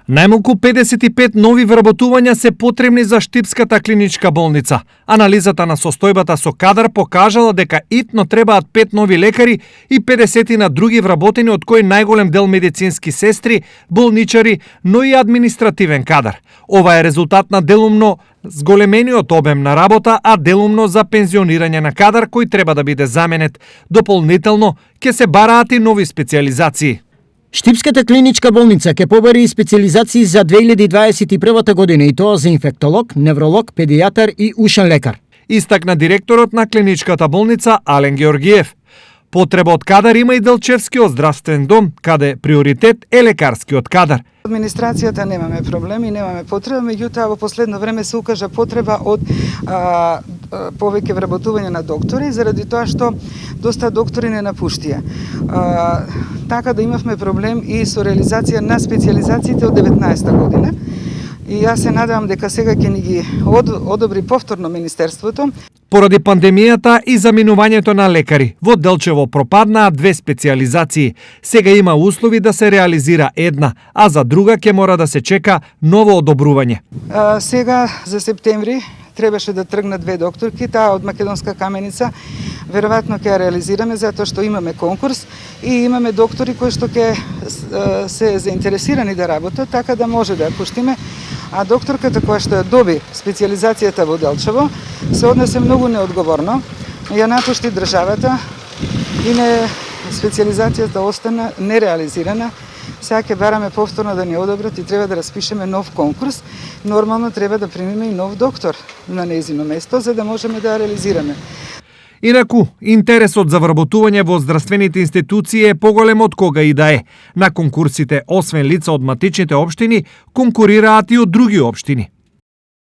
Најмалку 55 нови вработувања се потребни за Штипската клиничка болница. Анализата на состојбата со кадар покажала дека итно требаат 5 нови лекари и 50 на други вработени, од кои најголем дел медицински сестри, болничари, но и административен кадар. Ова е резултат на делумно зголемениот обем на работа, а делумно за пензионирање на кадар кој треба да биде заменет. Дополнително ќе се бараат и нови специјализации. Штипската клиничка болница ќе побари и специјализации за 2021 година, и тоа за инфектолог, невролог, педијатар и ушен лекар. Истакна директорот на клиничката болница Ален Георгиев. Потреба од кадар има и Делчевскиот здравствен дом, каде приоритет е лекарскиот кадар. Администрацијата немаме проблеми, немаме потреба, меѓутоа во последно време се укажа потреба од повеќе вработување на доктори, заради тоа што доста доктори не напуштија. Така да имавме проблем и со реализација на специјализациите од 19 година. И јас се надевам дека сега ќе ни ги одобри повторно Министерството. Поради пандемијата и заминувањето на лекари, во Делчево пропаднаа 2 специјализации. Сега има услови да се реализира една, а за друга ќе мора да се чека ново одобрување. Сега за септември требаше да тргнат 2 докторки, таа од Македонска каменица. Веројатно ќе ја реализираме затоа што имаме конкурс и имаме доктори кои што ќе се заинтересирани да работат, така да може да ја пуштиме. А докторката која што ја доби специјализацијата во Делчево се однесе многу неодговорно. Ја напушти државата и специјализацијата остана нереализирана. Сега ќе бараме повторно да ни одобрат и треба да распишеме нов конкурс. Нормално треба да примиме и нов доктор на нејзино место, за да можеме да ја реализираме. Инаку, интересот за вработување во здравствените институции е поголем од кога и да е. На конкурсите, освен лица од матичните општини, конкурираат и од други општини.